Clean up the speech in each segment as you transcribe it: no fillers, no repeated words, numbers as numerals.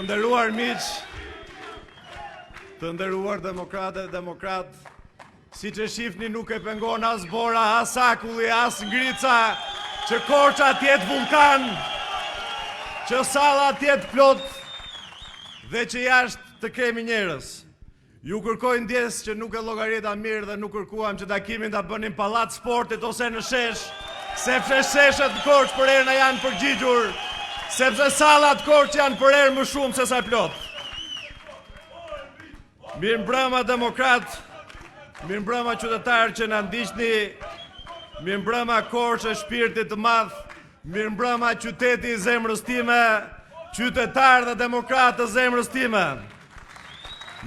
Të nderuar miq, të nderuar demokratë dhe demokrat, siç e shihni nuk e pengon as bora, as akulli, as ngrica, që Korça tjetë vulkan, që salla tjetë plot dhe që jashtë të kemi njerëz. Ju kërkoj ndjes që nuk e llogarita mirë dhe nuk kërkuam që takimin ta bënim pallat sportit ose në shesh, sepse sheshet në Korçë për herë janë përgjigjur, sepse sallat Korçë janë për herë më shumë se sa plot. Mirëmbrëma demokrat, mirëmbrëma qytetarë që na ndiqni, mirëmbrëma Korçë shpirtit të madh, mirëmbrëma qyteti i zemrës time, qytetarë dhe demokratë të zemrës time.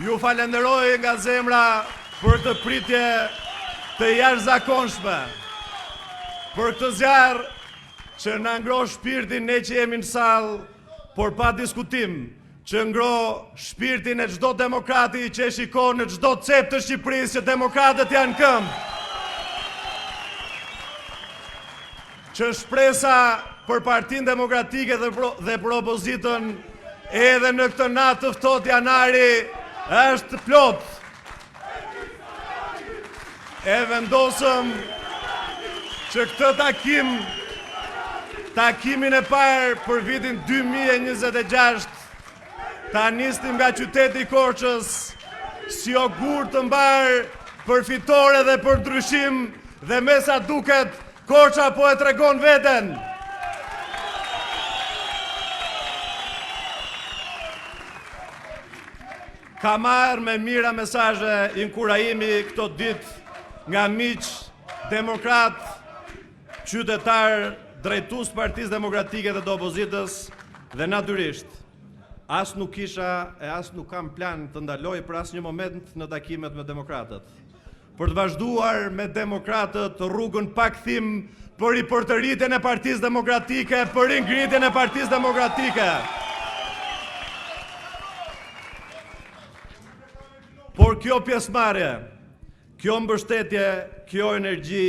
Ju falenderoj nga zemra për të pritje të jashtëzakonshme, për këtë zjarr që na ngro shpirtin ne që jemi në sallë, por pa diskutim, që ngro shpirtin e çdo demokrati që e shikon në çdo cep të Shqipërisë që demokratët janë këmbë. Që shpresa për Partinë Demokratike dhe për opozitën edhe në këtë natë të ftohtë janari është plot. E vendosëm që këtë takimin e parë për vitin 2026 ta nisnim nga qyteti i Korçës si ogur të mbar për fitore dhe për ndryshim, dhe me sa duket Korça po e tregon veten. Ka marrë me mira mesazhe inkurajimi këto ditë nga miq demokrat, qytetar, drejtues Partisë Demokratike dhe të opozitës, dhe natyrisht as nuk kisha e as nuk kam plan të ndaloj për asnjë moment në takimet me demokratët. Për të vazhduar me demokratët rrugën pa kthim për ripërtëritjen e Partisë Demokratike, për ringritjen e Partisë Demokratike. Por kjo pjesëmarrje, kjo mbështetje, kjo energji,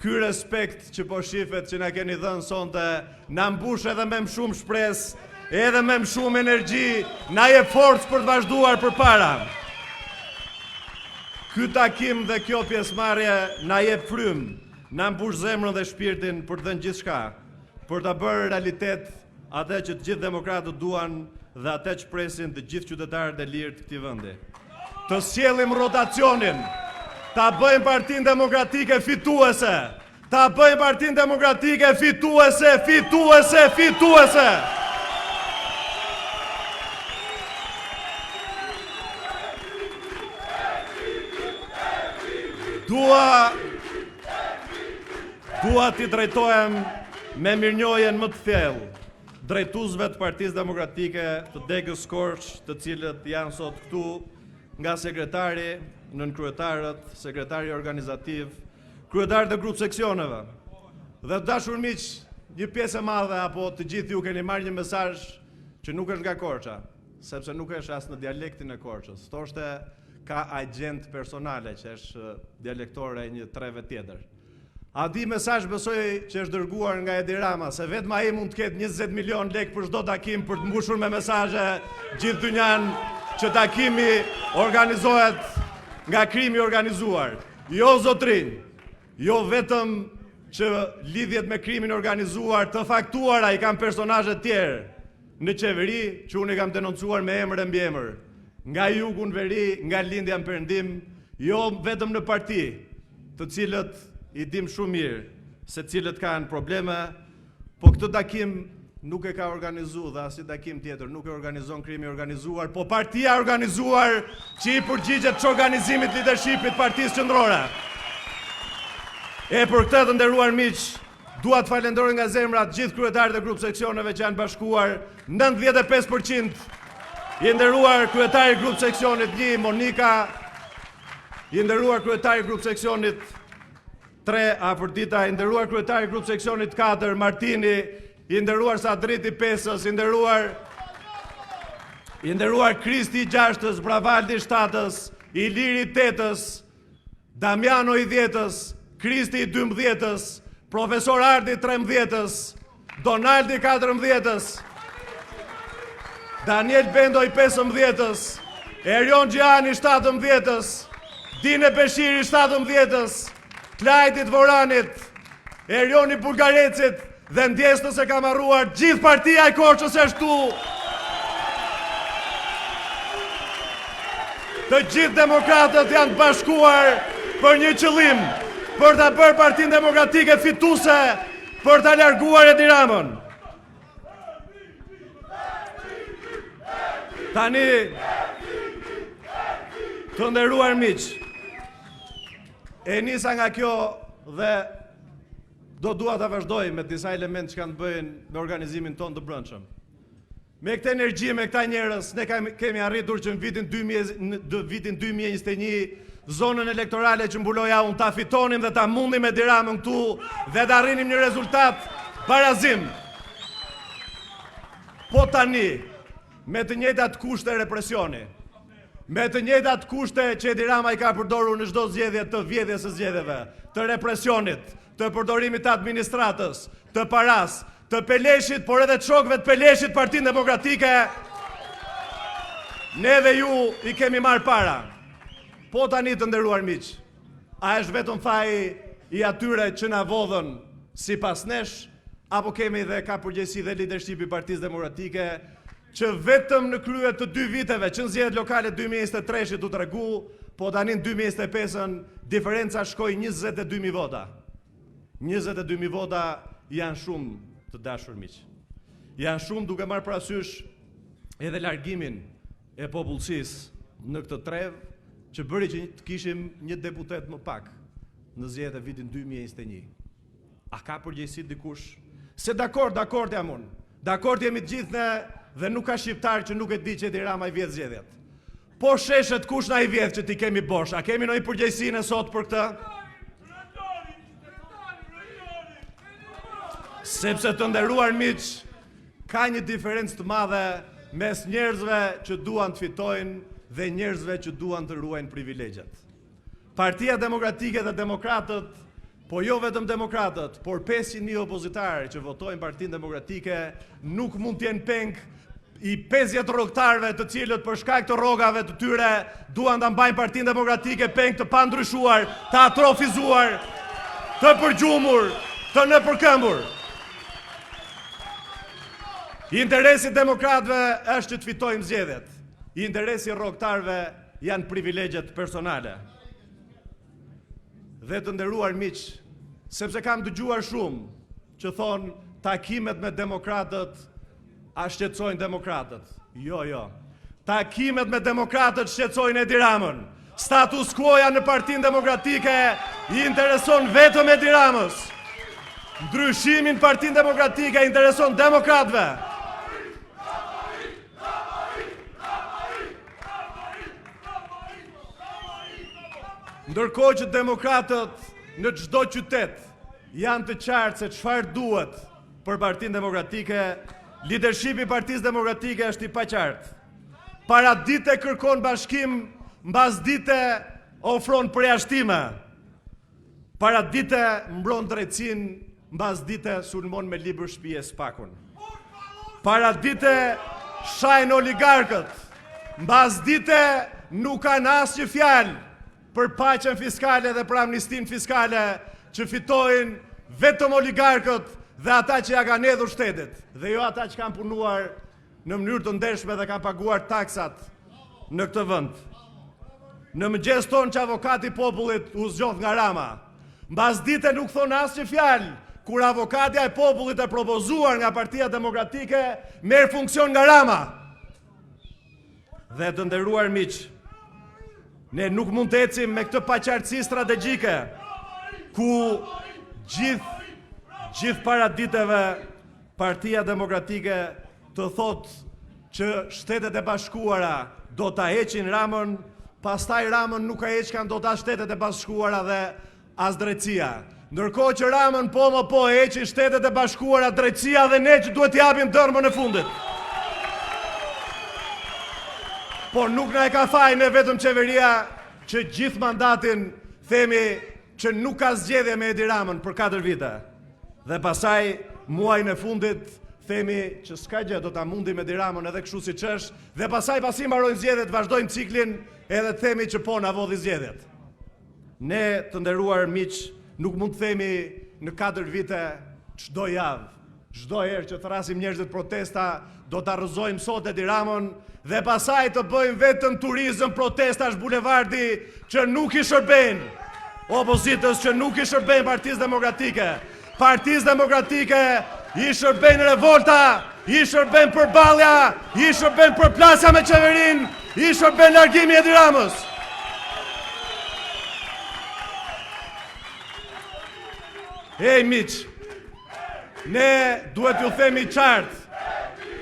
ky respekt që po shifet që na keni dhënë sonte, na mbush edhe me më shumë shpresë, edhe me më shumë energji, na jep forcë për të vazhduar përpara. Ky takim dhe kjo pjesëmarrje na jep frymë, na mbush zemrën dhe shpirtin për të dhënë gjithçka, për ta bërë realitet atë që të gjithë demokratët duan dhe atë që presin të gjithë qytetarët e lirë të këtij vendi. Të sjellim rotacionin, ta bëjmë Partinë Demokratike fituese, ta bëjmë Partinë Demokratike fituese, fituese, fituese. Dua t'i drejtohem me mirënjohjen më të thellë drejtuesve të Partisë Demokratike të degës Korçë, të cilët janë sot këtu, nga sekretari, nënkryetarët, sekretari organizativ, kryetarët e grup seksioneve. Dhe dashur miq, një pjesë e madhe apo të gjithë ju keni marrë një mesazh që nuk është nga Korça, sepse nuk është as në dialektin e Korçës. Thoshte ka agent personale, që është dialektore e një treve tjetër. A di mesazh besoj që është dërguar nga Edi Rama, se vetëm ai mund të ketë 20 milion lekë për çdo takim për të mbushur me mesazhe gjithë dynjan që takimi organizohet nga krimi organizuar. Jo zotrin, jo vetëm që lidhjet me krimin organizuar të faktuara i kam personazhe tjerë në qeveri që unë i kam denoncuar me emër e mbiemër. Nga jugu në veri, nga lindja në perëndim, jo vetëm në parti, të cilët i dim shumë mirë se cilët kanë probleme, po këtë takim nuk e ka organizuar dhe as i takim tjetër nuk e organizon krimi organizuar, po partia organizuar që i përgjigjet ç'organizimit leadershipit Partisë Qendrore. E për këtë të nderuar miq, dua të falenderoj nga zemra të gjithë kryetarët e grup seksioneve që janë bashkuar, 95%. I nderuar kryetari i grup seksionit 1 Monika, i nderuar kryetari i grup seksionit 3 Afërdita, i nderuar kryetari i grup seksionit 4 Martini, i nderuar Sadriti 5-ës, i nderuar Kristi 6-ës, Bravaldi 7-ës, Iliri 8-ës, Damiano i 10-ës, Kristi i 12-ës, Profesor Ardi 13-ës, Donaldi 14-ës, Daniel Bendo i 15-ës, Erion Gjiani 17-ës, Dine Beshiri 17-ës, Klajtit Voranit, Erioni Bulgarecit dhe ndjesnës e ka marruar gjithë partia e Korçës e shtu. Të gjithë demokratët janë të bashkuar për një qëllim, për ta bërë Partinë Demokratike fituese, për ta larguar Edi Ramën. Tani, të nderuar miq, e nisa nga kjo dhe dua ta vazhdoj me disa elementë që kanë të bëjnë me organizimin tonë të brendshëm. Me këtë energji, me këta njerëz, ne kemi arritur që në vitin 2021 zonën elektorale që mbuloja unë ta fitonim dhe ta mundim Edi Ramën këtu dhe të arrinim një rezultat barazim. Po tani, me të njëjtat kushte represioni, me të njëjtat kushte që Edi Rama i ka përdorur në çdo zgjedhje të vjedhjes së zgjedhjeve, të represionit, të përdorimit të administratës, të paras, të Peleshit, por edhe të shokëve të Peleshit, Partinë Demokratike, ne dhe ju i kemi marrë para. Po tani të nderuar miq, a është vetëm faji i atyre që na vodhën sipas nesh, apo kemi dhe ka përgjegjësi dhe leadershipi i Partisë Demokratike, që vetëm në krye të 2 viteve, që në zgjedhjet lokale 2023 u tregu, po tani në 2025 diferenca shkoi 22.000 vota. 22.000 vota janë shumë, të dashur miq. Janë shumë duke marrë parasysh edhe largimin e popullsisë në këtë trev, që bëri që të kishim një deputet më pak në zgjedhjet e vitin 2021. A ka përgjegjësi dikush? Se dakord jam unë. Dakord jemi të gjithë ne dhe nuk ka shqiptar që nuk e di që Edi Rama i vjedh zgjedhjet. Po sheshet kush na i vjedh që ti kemi bosh? A kemi ndonjë përgjegjësi ne sot për këtë? Sepse të nderuar miq, ka një diferencë të madhe mes njerëzve që duan të fitojnë dhe njerëzve që duan të ruajnë privilegjet. Partia Demokratike dhe demokratët, po jo vetëm demokratët, por 500.000 opozitarë që votojnë Partinë Demokratike, nuk mund t'jenë peng i 50 rrogtarëve të cilët për shkak të rrogave të tyre duan ta mbajnë Partinë Demokratike peng të pandryshuar, të atrofizuar, të përgjumur, të nëpërkëmbur. Interesi demokratëve është që të fitojmë zgjedhjet. Interesi rrogtarëve janë privilegjet personale. Dhe të nderuar miq, sepse kam dëgjuar shumë që thonë takimet me demokratët a shqetësojnë demokratët. Jo. Takimet me demokratët shqetësojnë Edi Ramën. Status quo-ja në Partinë Demokratike i intereson vetëm Edi Ramës. Ndryshimin Partinë Demokratike intereson demokratëve. Ndërkohë që demokratët në çdo qytet janë të qartë se çfarë duhet për Partinë Demokratike, leadershipi i Partisë Demokratike është i paqartë. Para dite kërkon bashkim, mbas dite ofron përjashtime. Para dite mbron drejtësinë, mbas dite sulmon me libër shtëpie spakun. Para dite shajnë oligarkët, mbas dite nuk kanë asnjë fjalë për paqen fiskale dhe për amnistin fiskale që fitojnë vetëm oligarkët dhe ata që ja kanë hedhur shtetit, dhe jo ata që kanë punuar në mënyrë të ndershme dhe kanë paguar taksat në këtë vend. Në mëngjes tonë që avokati i popullit u zgjodh nga Rama, mbas dite nuk thonë asnjë fjalë kur avokatja e popullit e propozuar nga Partia Demokratike merr funksion nga Rama. Dhe të nderuar miq, ne nuk mund të ecim me këtë paqartësi strategjike, ku gjithë para diteve Partia Demokratike të thotë që Shtetet e Bashkuara do ta heqin Ramën, pastaj Ramën nuk ka heqkan do ta Shtetet e Bashkuara dhe as drejtësia. Ndërkohë që Ramën po heqin Shtetet e Bashkuara, drejtësia dhe ne që duhet t'japim dërmën e fundit. Por nuk na e ka fajin e vetëm qeveria që gjithë mandatin themi që nuk ka zgjedhje me Edi Ramën për 4 vite. Dhe pasaj muajin e fundit themi që s'ka gjë, do ta mundim Edi Ramën edhe kështu siç është, dhe pasaj pasi mbarojnë zgjedhjet, vazhdojmë ciklin edhe të themi që po na vodhi zgjedhjet. Ne, të nderuar miq, nuk mund të themi në 4 vite çdo javë, çdo herë që thrasim njerëzit protesta, do ta rrëzojmë sot Edi Ramën dhe pasaj të bëjmë vetëm turizëm protestash bulevardi që nuk i shërbejnë opozitës, që nuk i shërbejnë Partisë Demokratike. Partisë Demokratike i shërbejnë revolta, i shërbejnë përballja, i shërbejnë përplasja me qeverinë, i shërbejnë largimi Edi Ramës. Ej miq, ne duhet ju themi qartë,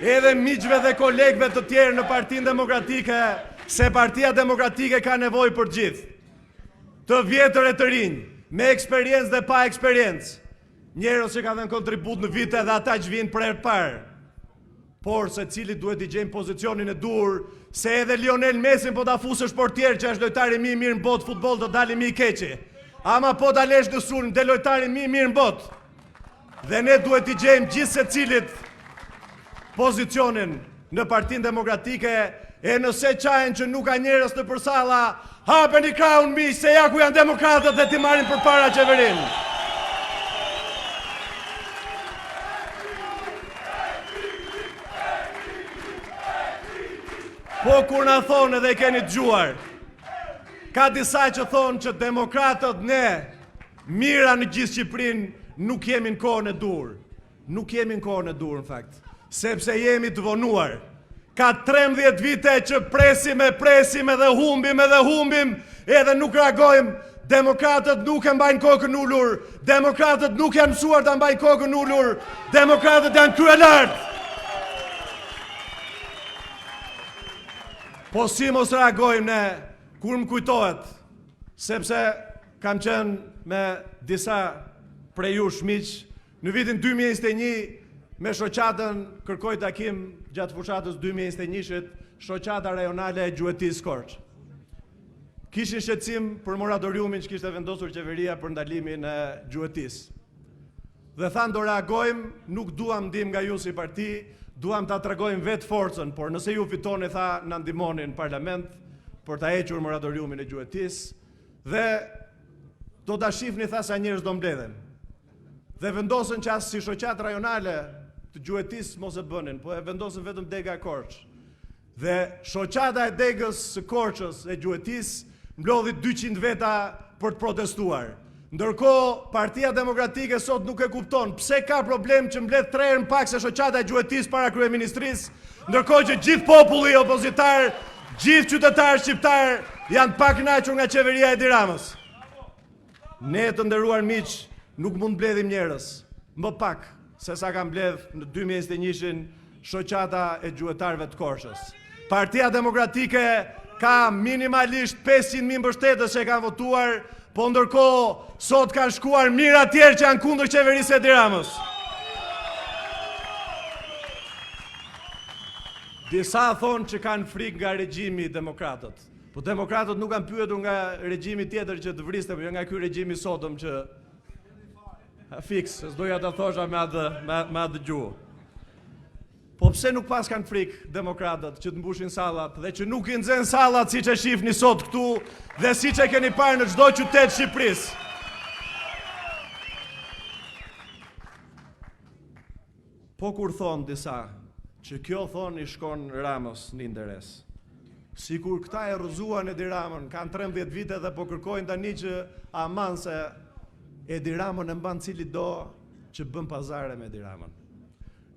edhe miqve dhe kolegëve të tjerë në Partinë Demokratike, se Partia Demokratike ka nevojë për gjithë. Të vjetër e të rinj, me eksperiencë dhe pa eksperiencë, njerëz që kanë dhënë kontribut në vite dhe ata që vinë për herë të parë. Por secili duhet i gjejmë pozicionin e dur, se edhe Lionel Messi po ta fusësh portier që është lojtari më i mirë në botë futboll do dalë më i keqi. Ama po ta lesh në sulm te lojtari më i mirë në botë. Dhe ne duhet i gjejmë gjithë secilit pozicionin në Partinë Demokratike, e nëse qajnë që nuk ka njerëz në përsalla, hapeni krahun miq, se ja ku janë demokratët dhe ti marrin përpara qeverinë. Po kur na thonë edhe keni dëgjuar, ka disa që thonë që demokratët ne, mira në gjithë Shqipërinë, nuk jemi në kohën e dur. Nuk jemi në kohën e dur në fakt, sepse jemi të vonuar. Ka 13 vite që presim edhe humbim, edhe nuk reagojmë. Demokratët nuk e mbajnë kokën ullur, demokratët nuk janë mësuar të mbajnë kokën ullur, demokratët janë kryelartë. Po si mos reagojmë ne, kur më kujtohet, sepse kam qenë me disa prej jush miq, në vitin 2021, me shoqatën kërkoj takim gjatë fushatës 2021-shit, shoqata rajonale e Gjuetisë Korç. Kishin shqetësim për moratoriumin që kishte vendosur qeveria për ndalimin e Gjuetisë. Dhe thanë do reagojmë, nuk duam ndihmë nga ju si parti, duam ta tregojmë vetë forcën, por nëse ju fitoni, tha, na ndihmoni në parlament për ta hequr moratoriumin e Gjuetisë, dhe do ta shihni, tha, sa njerëz do mbledhen. Dhe vendosën që as si shoqat rajonale të Gjuetisë mos e bënin, po e vendosën vetëm Dega e Korç. Dhe shoqata e Degës së Korçës e Gjuetisë mblodhi 200 veta për të protestuar. Ndërkohë, Partia Demokratike sot nuk e kupton pse ka problem që mbledh 3 herë më pak se shoqata e Gjuetisë para kryeministrisë, ndërkohë që gjithë populli opozitar, gjithë qytetarë shqiptar janë pa kënaqur nga qeveria e Edi Ramës. Ne, të nderuar miq, nuk mund mbledhim njerëz më pak se sa ka mbledh në 2021-shin shoqata e gjuetarëve të Korçës. Partia Demokratike ka minimalisht 500.000 mbështetës që kanë votuar, po ndërkohë sot kanë shkuar mijëra tjerë që janë kundër qeverisë së Edi Ramës. Disa thonë që kanë frikë nga regjimi demokratët. Po demokratët nuk kanë pyetur nga regjimi tjetër që të vriste, por nga ky regjim i sotëm që fiks, s'doja ta thosha me atë gjuhë. Po pse nuk pas kanë frikë demokratët që të mbushin sallat dhe që nuk i nxen sallat siç e shihni sot këtu dhe siç e keni parë në çdo qytet të Shqipërisë? Po kur thonë disa që kjo thonë i shkon Ramës në interes. Sikur këta e rrëzuan Edi Ramën, kanë 13 vite dhe po kërkojnë tani që aman se Edi Ramën e mban cili do që bën pazare me Edi Ramën.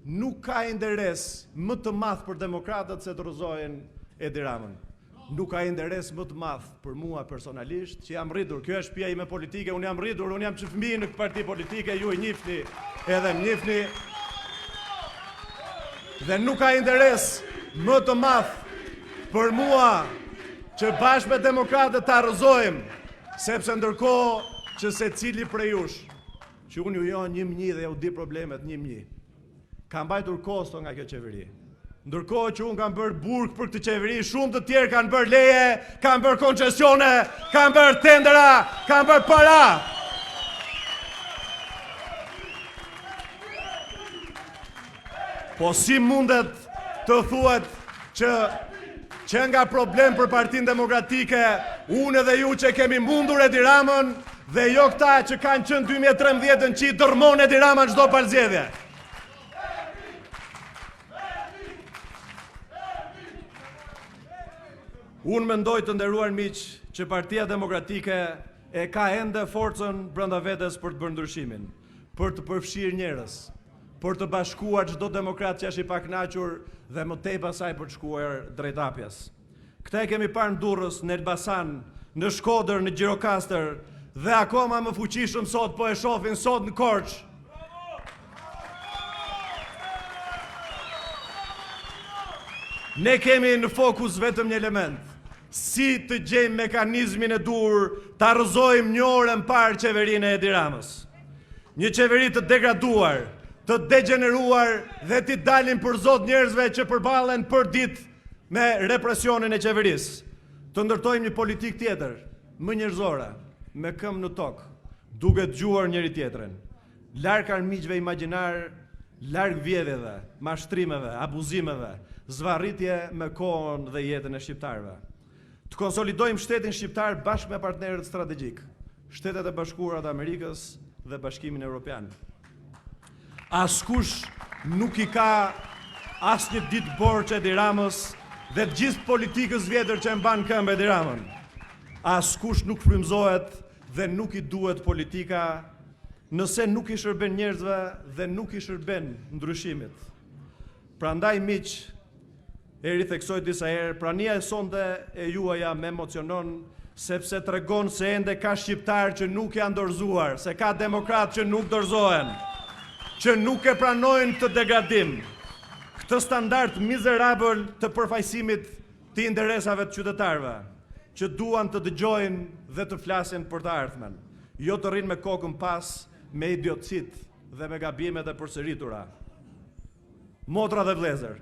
Nuk ka interes më të madh për demokratët se të rrëzojnë Edi Ramën. Nuk ka interes më të madh për mua personalisht, që jam rritur, kjo është shtëpia ime politike, unë jam rritur, unë jam që fëmijë në këtë parti politike, ju e njihni, edhe më njihni. Dhe nuk ka interes më të madh për mua që bashkë me demokratët ta rrëzojmë, sepse ndërkohë që secili prej jush, që unë ju jo 1-1 dhe ju di problemet 1-1, ka mbajtur kosto nga kjo qeveri. Ndërkohë që unë kam bërë burg për këtë qeveri, shumë të tjerë kanë bërë leje, kanë bërë koncesione, kanë bërë tendera, kanë bërë para. Po si mundet të thuhet që nga problem për Partinë Demokratike, unë dhe ju që kemi mundur Edi Ramën, dhe jo këta që kanë qenë 2013 që i dërmon Edi Rama çdo palëzjedhje. Unë mendoj të nderuar miq që Partia Demokratike e ka ende forcën brenda vetes për të bërë ndryshimin, për të përfshirë njerëz, për të bashkuar çdo demokrat që është i pakënaqur dhe më tej pasaj për të shkuar drejt hapjes. Këta e kemi parë në Durrës, në Elbasan, në Shkodër, në Gjirokastër dhe akoma më fuqishëm sot po e shohin sot në Korçë. Ne kemi në fokus vetëm një element. Si të gjejmë mekanizmin e dur të arrëzojmë një orën parë qeverinë e Edi Ramës. Një qeveri të degraduar, të degeneruar dhe t'i dalin për zot njerëzve që përballen për ditë me represionin e qeverisë. Të ndërtojmë një politik tjetër, më njerëzore, me këmbë në tokë, duke dëgjuar njëri tjetrin. Larg armiqve imagjinar, larg vjedhjeve, mashtrimeve, abuzimeve, zvarritje me kohën dhe jetën e shqiptarëve. Të konsolidojmë shtetin shqiptar bashkë me partnerët strategjik, Shtetet e Bashkuara të Amerikës dhe Bashkimin Evropian. Askush nuk i ka asnjë ditë borxh Edi Ramës dhe të gjithë politikës vjetër që e mban këmbë Edi Ramën. Askush nuk frymëzohet dhe nuk i duhet politika nëse nuk i shërben njerëzve dhe nuk i shërben ndryshimit. Prandaj miq, e ritheksoj disa herë, prania e sonte e juaja më emocionon sepse tregon se ende ka shqiptar që nuk janë dorëzuar, se ka demokrat që nuk dorëzohen, që nuk e pranojnë të degradim, këtë standard mizerabël të përfaqësimit të interesave të qytetarëve, që duan të dëgjojnë dhe të flasin për të ardhmen, jo të rrinë me kokën pas, me idiotësit dhe me gabimet e përsëritura. Motra dhe vëllezër,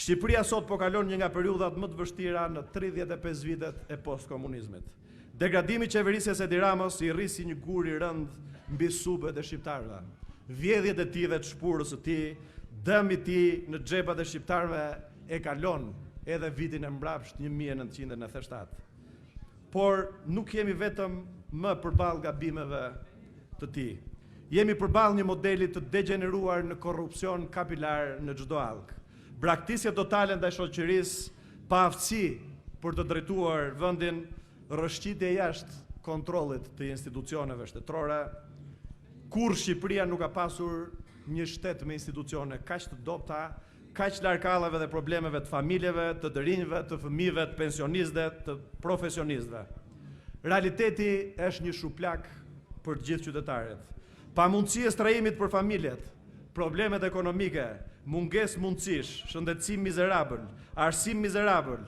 Shqipëria sot po kalon një nga periudhat më të vështira në 35 vitet e post-komunizmit. Degradimi i qeverisë së Edi Ramës i rri si një gur i rënd mbi supët e shqiptarëve. Vjedhjet e tij dhe të shpurës së tij, dëmi i tij në xhepat e shqiptarëve e kalon edhe vitin e mbrapsht 1987. Por nuk jemi vetëm më përballë gabimeve të tij. Jemi përballë një modeli të degeneruar në korrupsion kapilar në çdo halk. Braktisje totale ndaj shoqërisë, pa aftësi për të drejtuar vendin, rrëshqitje jashtë kontrollit të institucioneve shtetërore. Kur Shqipëria nuk ka pasur një shtet me institucione kaq të dobta, kaq larg kallave dhe problemeve të familjeve, të rinjve, të fëmijëve, të pensionistëve, të profesionistëve. Realiteti është një shuplak për të gjithë qytetarët. Pamundësi e strehimit për familjet, problemet ekonomike, mungesë mundësish, shëndetësim mizerabël, arsim mizerabël,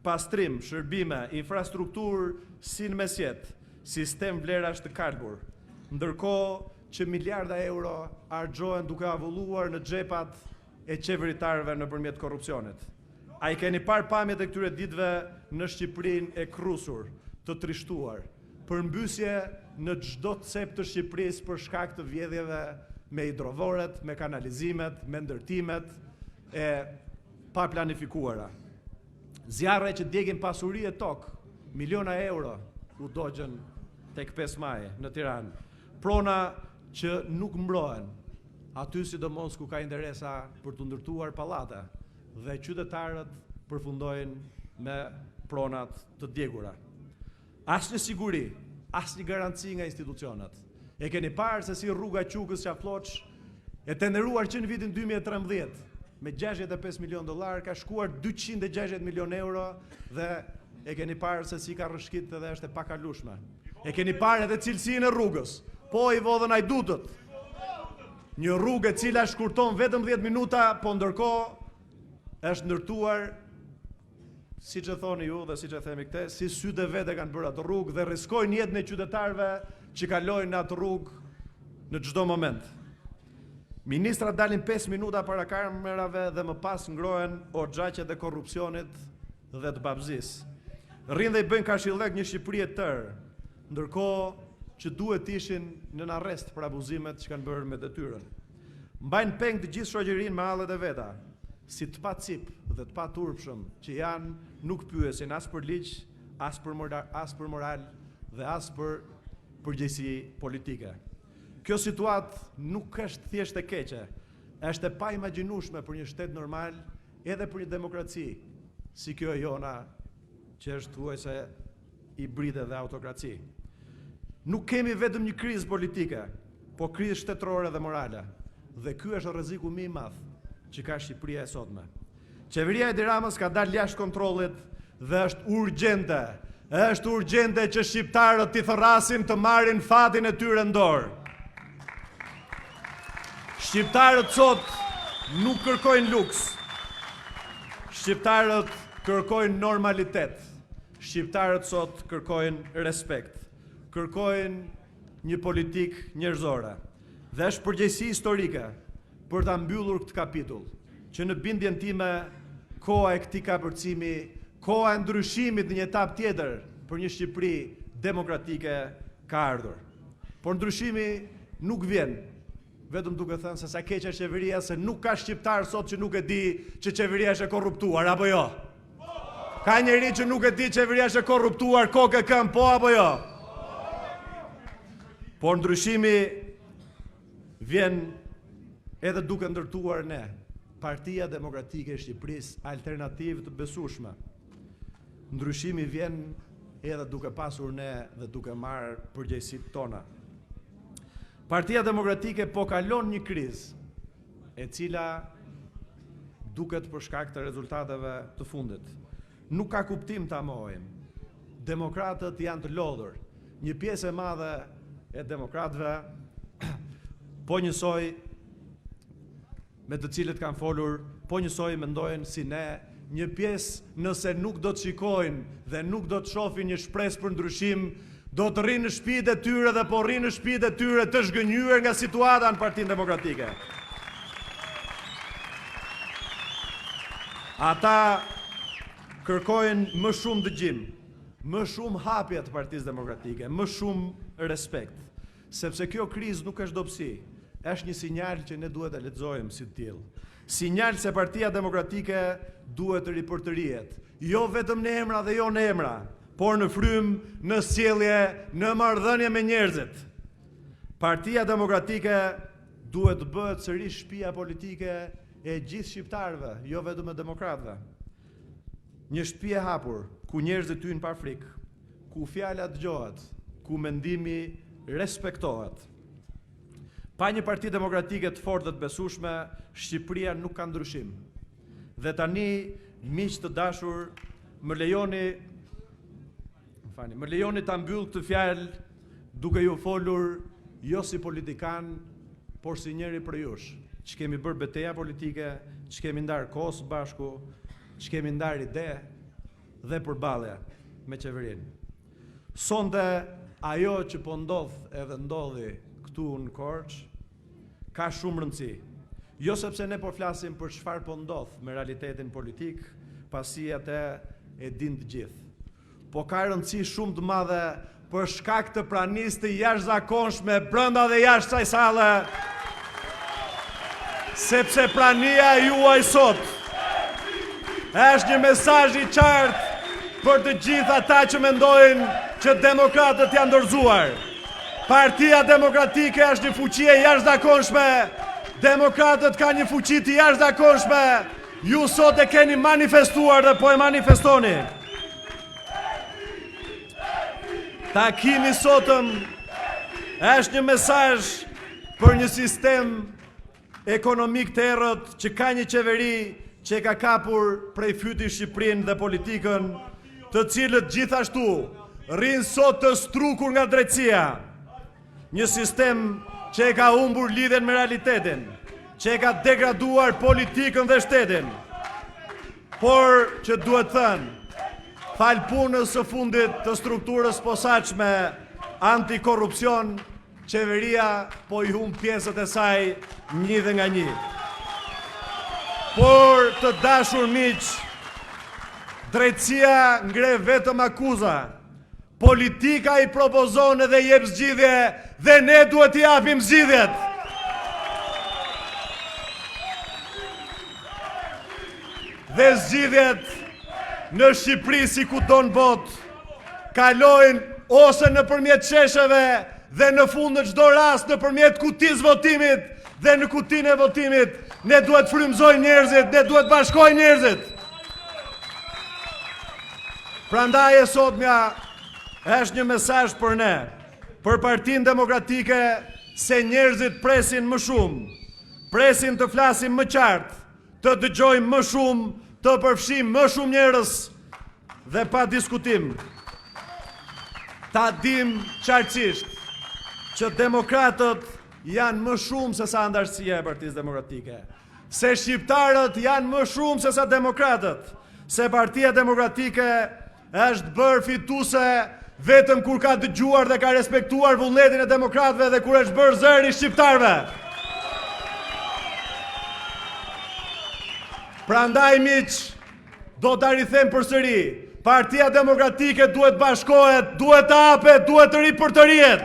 pastrim, shërbime, infrastrukturë si në mesjet, sistem vlerash të kalbur, ndërkohë që miliarda euro harxhohen duke avulluar në xhepat e qeveritarëve nëpërmjet korrupsionit. A i keni parë pamjet e këtyre ditëve në Shqipërinë e krusur, të trishtuar, përmbysje në çdo cep të Shqipërisë për shkak të vjedhjeve me hidrovoret, me kanalizimet, me ndërtimet e pa planifikuara. Zjarre që djegin pasuri e tokë, miliona euro u dogjen tek 5 Maj në Tiranë. Prona që nuk mbrohen, aty sidomos ku ka interesa për të ndërtuar pallate dhe qytetarët përfundojnë me pronat të djegura. Asnjë siguri, asnjë garanci nga institucionet. E keni parë se si rruga Qukës Qafloç e tenderuar që në vitin 2013 me $65 milion ka shkuar 260 milion euro dhe e keni parë se si ka rrëshqit edhe është e pakalueshme. E keni parë edhe cilësinë e rrugës. Po i vodhën ajdutët. Një rrugë e cila shkurton vetëm 10 minuta, po ndërkohë është ndërtuar, siç e thoni ju dhe siç e themi këte, si sytë vetë kanë bërë atë rrugë dhe rrezikojnë jetën e qytetarëve që kalojnë në atë rrugë në çdo moment. Ministrat dalin 5 minuta para kamerave dhe më pas ngrohen oxhaqet e korrupsionit dhe të babëzisë. Rrinë dhe i bëjnë kashillek një Shqipëri e tërë, ndërkohë që duhet ishin në arrest për abuzimet që kanë bërë me detyrën. Mbajnë peng të gjithë shoqërinë me hallet e veta. si të pa cip dhe të pa turpshëm që janë nuk pyesin as për ligj, as për moral dhe as për përgjegjësi politike. Kjo situatë nuk është thjesht e keqe, është e pa imagjinueshme për një shtet normal, edhe për një demokraci si kjo e jona, që është thuajse hibride dhe autokraci. Nuk kemi vetëm një krizë politike, po krizë shtetërore dhe morale. Dhe ky është rreziku më i madh që ka Shqipëria e sotme. Qeveria e Edi Ramës ka dalë jashtë kontrollit dhe është urgjente. Është urgjente që shqiptarët t'i thërrasin të marrin fatin e tyre në dorë. Shqiptarët sot nuk kërkojnë luks. Shqiptarët kërkojnë normalitet. Shqiptarët sot kërkojnë respekt. Kërkojnë një politikë njerëzore. Dhe është përgjegjësi historike për ta mbyllur këtë kapitull, që në bindjen time koha e këtij kapërcimi, koha e ndryshimit në një etapë tjetër për një Shqipëri demokratike ka ardhur. Por ndryshimi nuk vjen vetëm duke thënë se sa keq është qeveria, se nuk ka shqiptar sot që nuk e di që qeveria është e korruptuar, apo jo? Ka njeri që nuk e di qeveria është e korruptuar, kokë e këm, po apo jo? Por ndryshimi vjen edhe duke ndërtuar ne, Partia Demokratike e Shqipërisë, alternativë të besueshme. Ndryshimi vjen edhe duke pasur ne dhe duke marrë përgjegjësitë tona. Partia Demokratike po kalon një krizë, e cila duket për shkak të rezultateve të fundit. Nuk ka kuptim ta mohojmë. Demokratët janë të lodhur. Një pjesë e madhe e demokratëve po njësoj me të cilët kanë folur, po njësoj mendojnë si ne, një pjesë nëse nuk do të shikojnë dhe nuk do të shohin një shpresë për ndryshim, do të rrinë në shtëpitë e tyre dhe po rrinë në shtëpitë e tyre të zhgënjur nga situata në Partinë Demokratike. Ata kërkojnë më shumë dëgjim, më shumë hapje të Partisë Demokratike, më shumë respekt, sepse kjo krizë nuk është dobësi. Është një sinjal që ne duhet të lexojmë si të tillë. Sinjal se Partia Demokratike duhet të ripërtërihet, jo vetëm në emra dhe jo në emra, por në frymë, në sjellje, në marrëdhënie me njerëzit. Partia Demokratike duhet të bëhet sërish shtëpia politike e gjithë shqiptarëve, jo vetëm e demokratëve. Një shtëpi e hapur, ku njerëzit hyjnë pa frikë, ku fjala dëgohet, ku mendimi respektohet. Pa një Parti Demokratike të fortë dhe të besueshme, Shqipëria nuk ka ndryshim. Dhe tani, miq të dashur, më lejoni ta mbyll këtë fjalë duke ju folur jo si politikan, por si njëri prej jush, që kemi bërë betejë politike, që kemi ndarë kohë së bashku, që kemi ndarë ide dhe përballje me qeverinë. Sonte ajo që po ndodh edhe ndodhi këtu në Korçë ka shumë rëndësi. Jo sepse ne po flasim për çfarë po ndodh me realitetin politik, pasi atë e din të gjithë. Po ka rëndësi shumë të madhe për shkak të pranisë të jashtëzakonshme brenda dhe jashtë kësaj salle, sepse prania juaj sot është një mesazh i qartë për të gjithë ata që mendojnë që demokratët janë dorëzuar. Partia Demokratike është një fuqi e jashtëzakonshme. Demokratët kanë një fuqi të jashtëzakonshme. Ju sot e keni manifestuar dhe po e manifestoni. Takimi sotëm është një mesazh për një sistem ekonomik të errët që ka një qeveri që ka kapur prej fyti Shqipërinë dhe politikën, të cilët gjithashtu rrinë sot të strukur nga drejtësia. Një sistem që e ka humbur lidhjen me realitetin, që e ka degraduar politikën dhe shtetin, por që duhet thënë, fal punës së fundit të strukturës posaçme antikorrupsion, qeveria po i humb pjesët e saj një dhe nga një. Por të dashur miq, drejtësia ngre vetëm akuza. Politika i propozon edhe jep zgjidhje dhe ne duhet t'i japim zgjidhjet. dhe zgjidhjet në Shqipëri si kudo në botë kalojnë ose nëpërmjet qesheve dhe në fund në çdo rast nëpërmjet kutisë votimit dhe në kutinë e votimit ne duhet frymëzojmë njerëzit, ne duhet bashkojmë njerëzit. Prandaj e sotmja është një mesazh për ne, për Partinë Demokratike, se njerëzit presin më shumë, presin të flasim më qartë, të dëgjojmë më shumë, të përfshim më shumë njerëz dhe pa diskutim. Ta dim qartësisht që demokratët janë më shumë se sa antarësia e Partisë Demokratike, se shqiptarët janë më shumë se sa demokratët, se Partia Demokratike është bërë fituese vetëm kur ka dëgjuar dhe ka respektuar vullnetin e demokratëve dhe kur është bërë zëri shqiptarëve. Prandaj miq, do ta rithem përsëri, Partia Demokratike duhet bashkohet, duhet të hapet, duhet të ripërtërihet.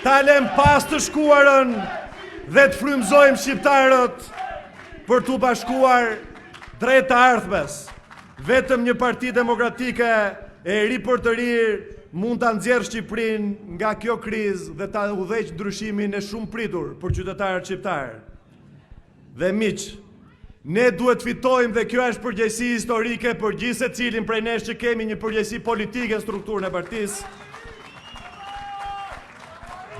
Ta lëm pas të shkuarën dhe të frymëzojmë shqiptarët për t'u bashkuar drejt të ardhmes. Vetëm një Parti Demokratike e ripërtërir mund ta nxjerrë Shqipërinë nga kjo krizë dhe ta udhëheqë ndryshimin e shumë pritur për qytetarët shqiptarë. Dhe miq, ne duhet fitojmë dhe kjo është përgjegjësi historike për gjithë secilin prej nesh që kemi një përgjegjësi politike në strukturën e partisë.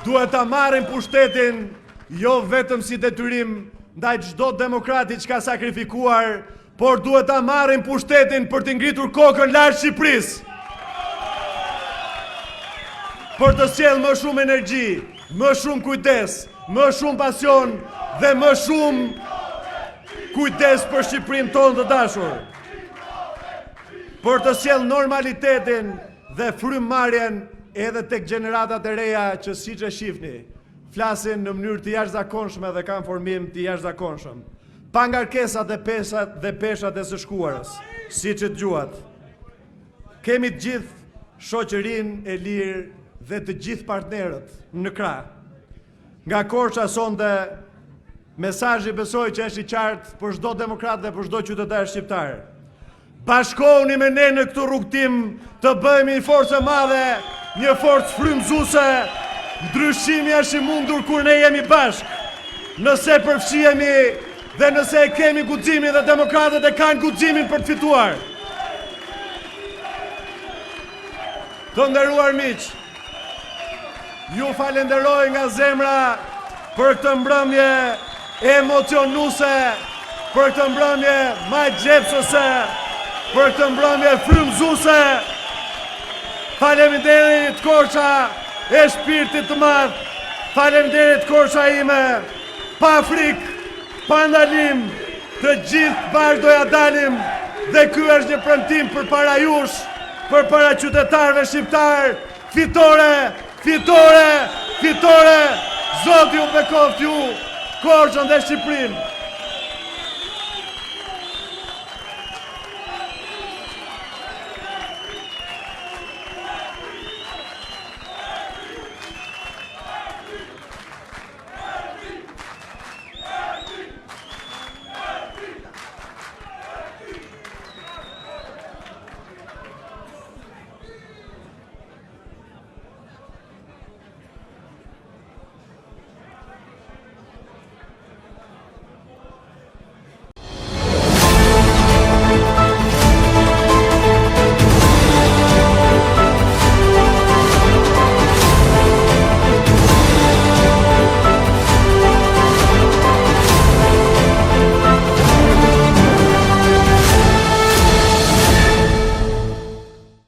Duhet ta marrim pushtetin jo vetëm si detyrim ndaj çdo demokrati që ka sakrifikuar, por duhet ta marrim pushtetin për të ngritur kokën lart Shqipërisë. Për të sjellë më shumë energji, më shumë kujdes, më shumë pasion dhe më shumë kujdes për Shqipërinë tonë të dashur. Për të sjellë normalitetin dhe frymëmarrjen edhe tek gjeneratat e reja që siç e shihni, flasin në mënyrë të jashtëzakonshme dhe kanë formim të jashtëzakonshëm. Pa ngarkesat dhe peshat e së shkuarës, siç e dëgjuat. Kemi të gjithë shoqërinë e lirë dhe të gjithë partnerët në krah. Nga Korça sonte, mesazhi besoj që është i qartë për çdo demokrat dhe për çdo qytetar shqiptar. Bashkohuni me ne në këtë rrugtim të bëhemi një forcë e madhe, një forcë frymëzuese. Ndryshimi është i mundur kur ne jemi bashkë. Nëse përfshihemi dhe nëse e kemi guximin dhe demokratët e kanë guximin për të fituar. Të nderuar miq, ju falenderoj nga zemra për këtë mbrëmje emocionuese, për këtë mbrëmje majgjepsëse, për këtë mbrëmje frymëzuese. Faleminderit Korça e shpirtit të madh, faleminderit Korça ime, pa frikë, pa ndalim, të gjithë bashkë doja dalim dhe ky është një premtim për para jush, për para qytetarëve shqiptar. Fitore, fitore, fitore, Zoti ju bekoft ju, Korçën dhe Shqipërinë.